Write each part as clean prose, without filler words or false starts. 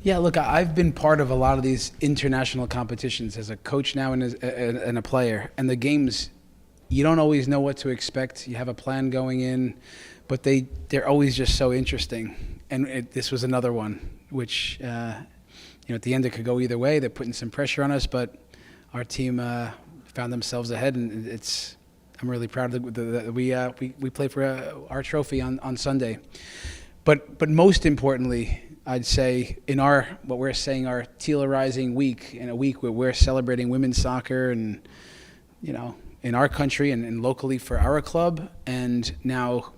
Yeah, look, I've been part of a lot of these international competitions as a coach now and a player. And the games, you don't always know what to expect. You have a plan going in, but they're always just so interesting. And this was another one, which, at the end it could go either way. They're putting some pressure on us, but our team found themselves ahead, and I'm really proud that we play for our trophy on Sunday. But most importantly, I'd say what we're saying our Teal-arising week, in a week where we're celebrating women's soccer and, in our country and locally for our club, and now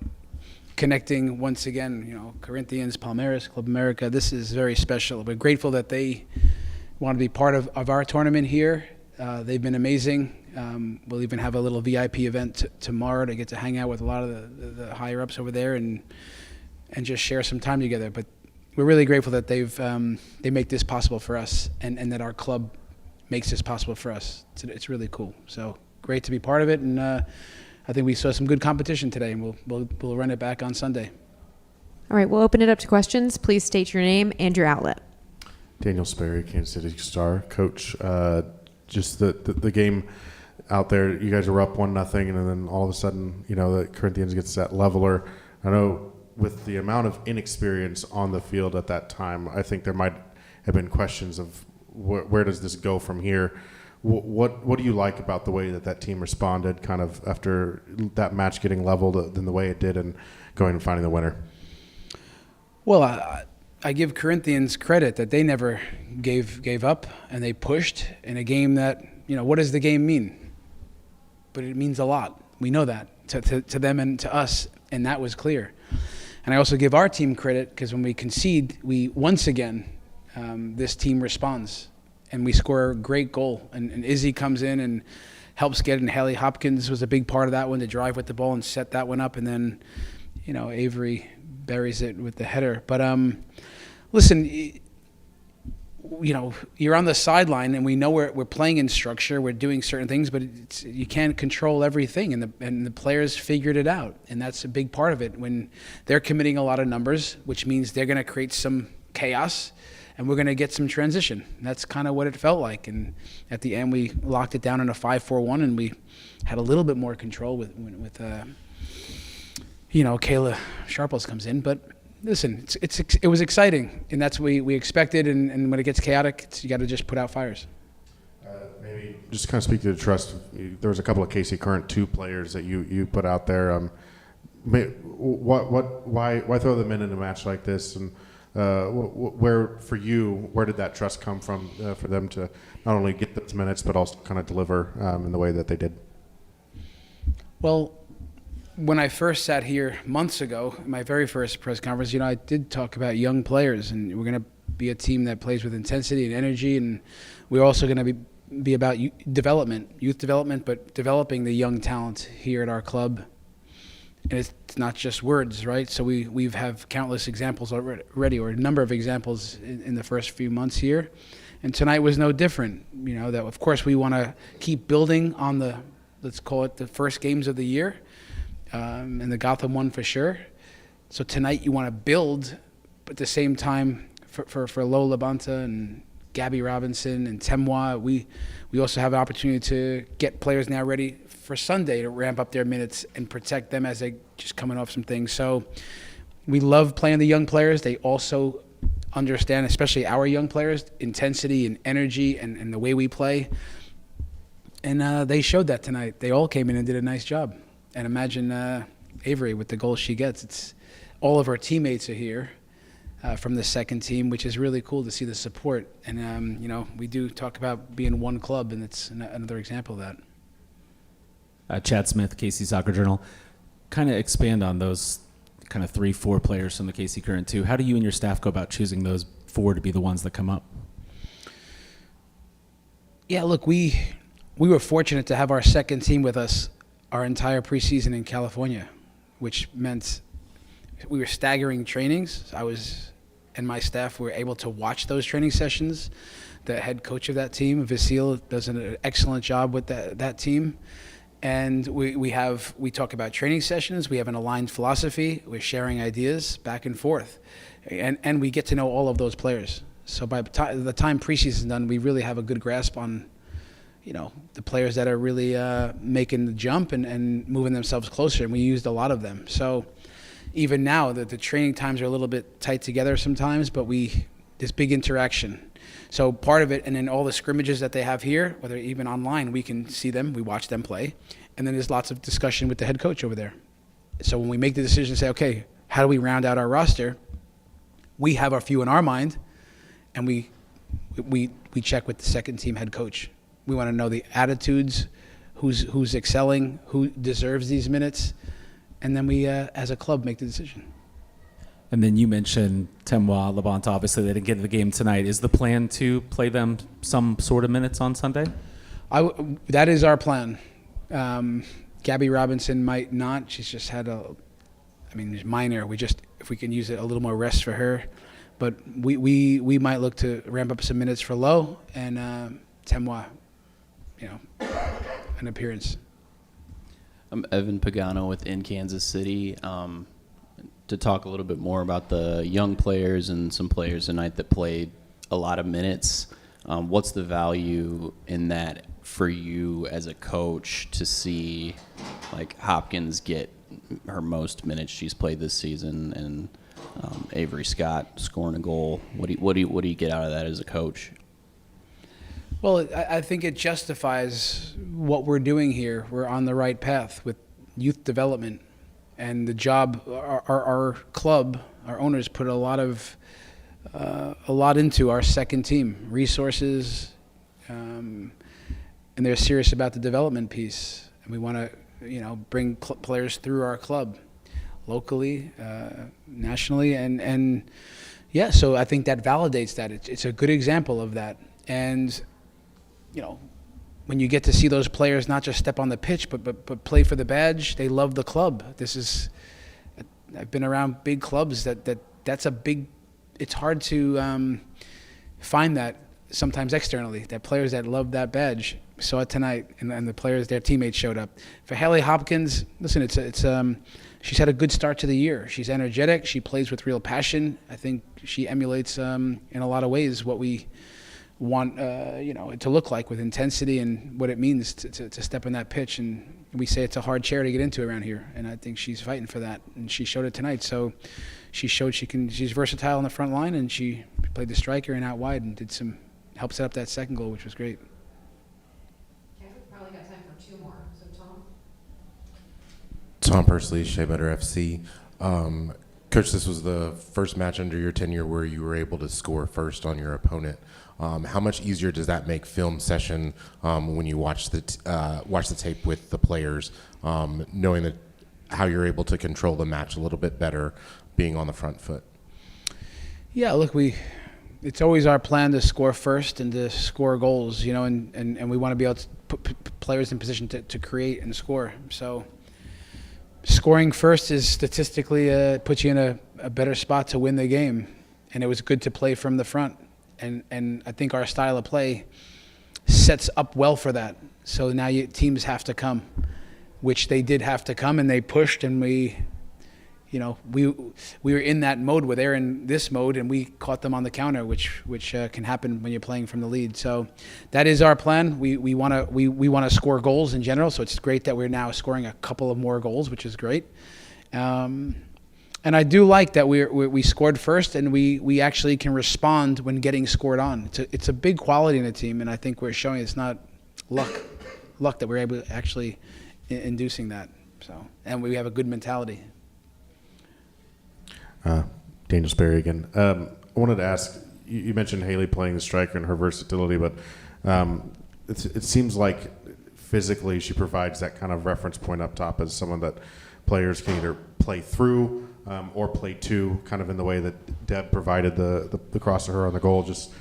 connecting once again, Corinthians, Palmeiras, Club America. This is very special. We're grateful that they want to be part of our tournament here. They've been amazing. We'll even have a little VIP event tomorrow to get to hang out with a lot of the higher ups over there and just share some time together. But we're really grateful that they make this possible for us, and that our club makes this possible for us. It's really cool. So great to be part of it, and I think we saw some good competition today, and we'll run it back on Sunday. All right, we'll open it up to questions. Please state your name and your outlet. Daniel Sperry, Kansas City Star. Coach, just the game out there, you guys were up 1-0, and then all of a sudden, the Corinthians gets that leveler. I know with the amount of inexperience on the field at that time, I think there might have been questions of where does this go from here? What do you like about the way that team responded kind of after that match getting leveled than the way it did and going and finding the winner? Well, I give Corinthians credit that they never gave up, and they pushed in a game that, what does the game mean? But it means a lot. We know that to them and to us, and that was clear. And I also give our team credit because when we concede, we once again, this team responds, and we score a great goal. And Izzy comes in and helps get it, and Haley Hopkins was a big part of that one to drive with the ball and set that one up. And then, Avery buries it with the header. But listen, you're on the sideline, and we know we're playing in structure, we're doing certain things, but you can't control everything, and the players figured it out, and that's a big part of it. When they're committing a lot of numbers, which means they're going to create some chaos, and we're going to get some transition. That's kind of what it felt like, and at the end we locked it down in a 5-4-1, and we had a little bit more control with Kayla Sharples comes in, but. Listen, it was exciting, and that's what we expected, and when it gets chaotic, you got to just put out fires. Maybe just kind of speak to the trust. There was a couple of KC Current 2 players that you put out there. Why throw them in a match like this, and where did that trust come from for them to not only get those minutes but also kind of deliver in the way that they did? Well, when I first sat here months ago, my very first press conference, I did talk about young players, and we're going to be a team that plays with intensity and energy, and we're also going to be about youth development, but developing the young talent here at our club. And it's not just words, right? So we've have countless examples already, or a number of examples in the first few months here, and tonight was no different. That of course we want to keep building on let's call it the first games of the year. And the Gotham one for sure. So tonight you want to build, but at the same time for Lola Banta and Gabby Robinson and Temwa, we also have an opportunity to get players now ready for Sunday to ramp up their minutes and protect them as they just coming off some things. So we love playing the young players. They also understand, especially our young players, intensity and energy and the way we play. And they showed that tonight. They all came in and did a nice job. And imagine Avery with the goals she gets. It's all of our teammates are here from the second team, which is really cool to see the support. And, we do talk about being one club, and it's another example of that. Chad Smith, KC Soccer Journal. Kind of expand on those kind of 3-4 players from the KC Current 2. How do you and your staff go about choosing those 4 to be the ones that come up? Yeah, look, we were fortunate to have our second team with us our entire preseason in California, which meant we were staggering trainings. And my staff were able to watch those training sessions. The head coach of that team, Vasil, does an excellent job with that team. And we talk about training sessions. We have an aligned philosophy. We're sharing ideas back and forth. And we get to know all of those players. So by the time preseason is done, we really have a good grasp on, the players that are really making the jump and moving themselves closer, and we used a lot of them. So even now, the training times are a little bit tight together sometimes, but this big interaction. So part of it, and then all the scrimmages that they have here, whether even online, we can see them, we watch them play, and then there's lots of discussion with the head coach over there. So when we make the decision to say, okay, how do we round out our roster, we have a few in our mind, and we check with the second team head coach. We want to know the attitudes, who's excelling, who deserves these minutes, and then we, as a club, make the decision. And then you mentioned Temois, Levant. Obviously, they didn't get to the game tonight. Is the plan to play them some sort of minutes on Sunday? That is our plan. Gabby Robinson might not. She's just had minor. If we can use a little more rest for her. But we might look to ramp up some minutes for Lowe and Temois, an appearance. I'm Evan Pagano within Kansas City. To talk a little bit more about the young players and some players tonight that played a lot of minutes. What's the value in that for you as a coach to see like Hopkins get her most minutes she's played this season and Avery Scott scoring a goal? What do you get out of that as a coach? Well, I think it justifies what we're doing here. We're on the right path with youth development. And the job, our club, our owners put a lot into our second team, resources, and they're serious about the development piece. And we want to, bring players through our club, locally, nationally, and yeah. So I think that validates that. It's a good example of that. And when you get to see those players not just step on the pitch, but play for the badge, they love the club. I've been around big clubs that's a big. It's hard to find that sometimes externally. That players that love that badge. We saw it tonight, and the players, their teammates showed up. For Haley Hopkins, listen, she's had a good start to the year. She's energetic. She plays with real passion. I think she emulates in a lot of ways what we want to look like, with intensity and what it means to step on that pitch. And we say it's a hard chair to get into around here, and I think she's fighting for that, and she showed it tonight. So she showed she's versatile on the front line, and she played the striker and out wide and helped set up that second goal, which was great. Okay, we've probably got time for two more. So Tom Pursley, Shea Butter FC. Coach, this was the first match under your tenure where you were able to score first on your opponent. How much easier does that make film session when you watch the tape with the players, knowing that how you're able to control the match a little bit better, being on the front foot? Yeah, look, it's always our plan to score first and to score goals, and we want to be able to put players in position to create and score. So scoring first is statistically puts you in a better spot to win the game, and it was good to play from the front. And I think our style of play sets up well for that. So now teams have to come, which they did have to come, and they pushed, and we were in that mode where they're in this mode, and we caught them on the counter, which can happen when you're playing from the lead. So that is our plan. We want to score goals in general. So it's great that we're now scoring a couple of more goals, which is great. And I do like that we scored first, and we actually can respond when getting scored on. It's a big quality in the team, and I think we're showing it's not luck that we're able to actually inducing that. So, and we have a good mentality. Daniel Sperry again. I wanted to ask, you mentioned Haley playing the striker and her versatility, but it seems like physically she provides that kind of reference point up top as someone that players can either play through or play to, kind of in the way that Deb provided the cross to her on the goal. Just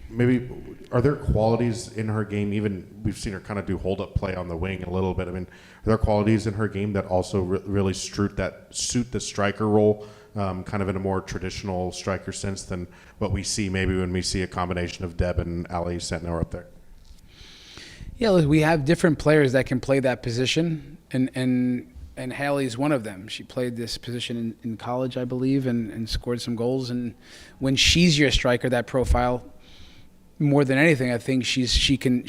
maybe, are there qualities in her game, even we've seen her kind of do hold-up play on the wing a little bit. I mean, are there qualities in her game that also really suit the striker role, kind of in a more traditional striker sense than what we see maybe when we see a combination of Deb and Ali Sentner up there? Yeah, look, we have different players that can play that position, and and Haley's one of them. She played this position in college, I believe, and scored some goals. And when she's your striker, that profile, more than anything, I think she can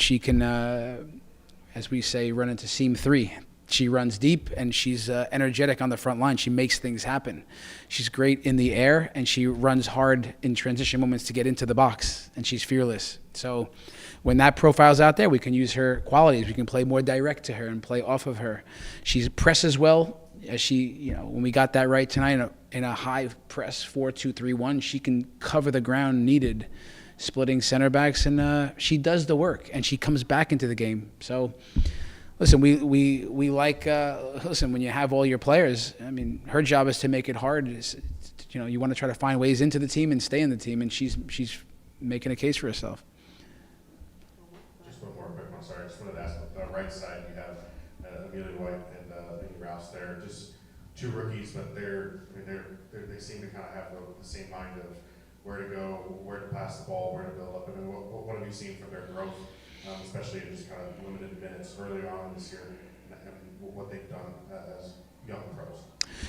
as we say, run into seam 3. She runs deep, and she's energetic on the front line. She makes things happen. She's great in the air, and she runs hard in transition moments to get into the box, and she's fearless. So when that profile's out there, we can use her qualities. We can play more direct to her and play off of her. She presses well. As she, when we got that right tonight in a high press 4-2-3-1, she can cover the ground needed, splitting center backs, and she does the work, and she comes back into the game. So listen, we like, listen, when you have all your players, I mean, her job is to make it hard. You want to try to find ways into the team and stay in the team, and she's making a case for herself. Just one more quick one, sorry. I just wanted to ask, the right side, you have Amelia White and Vinny Rouse there. Just 2 rookies, but they seem to kind of have the same mind of where to go, where to pass the ball, where to build up. I mean, what have you seen from their growth, especially in just kind of limited minutes early on this year, and what they've done as young pros?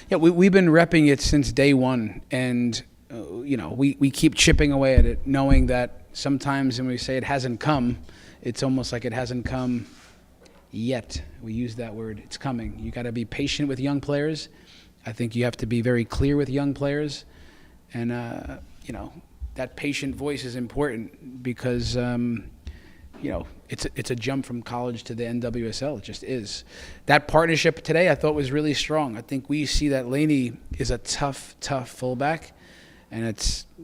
Yeah, we've been repping it since day one, and we keep chipping away at it, knowing that sometimes when we say it hasn't come, it's almost like it hasn't come yet. We use that word. It's coming. You got to be patient with young players. I think you have to be very clear with young players, and that patient voice is important because it's a jump from college to the NWSL. It just is. That partnership today I thought was really strong. I think we see that Lainey is a tough fullback, and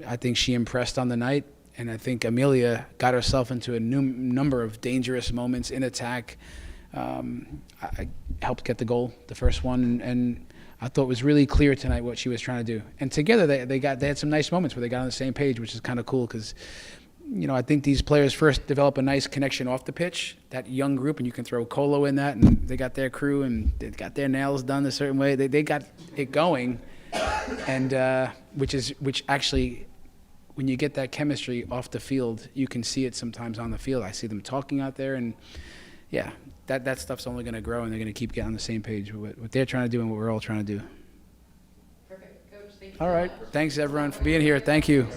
I think she impressed on the night. And I think Amelia got herself into a number of dangerous moments in attack. I helped get the goal, the first one, and I thought it was really clear tonight what she was trying to do. And together they had some nice moments where they got on the same page, which is kind of cool because I think these players first develop a nice connection off the pitch, that young group, and you can throw Colo in that, and they got their crew, and they got their nails done a certain way. They got it going, and which actually, when you get that chemistry off the field, you can see it sometimes on the field. I see them talking out there, and yeah, that stuff's only going to grow, and they're going to keep getting on the same page with what they're trying to do and what we're all trying to do. Perfect. Coach, thank you. All right. Thanks, everyone, for being here. Thank you.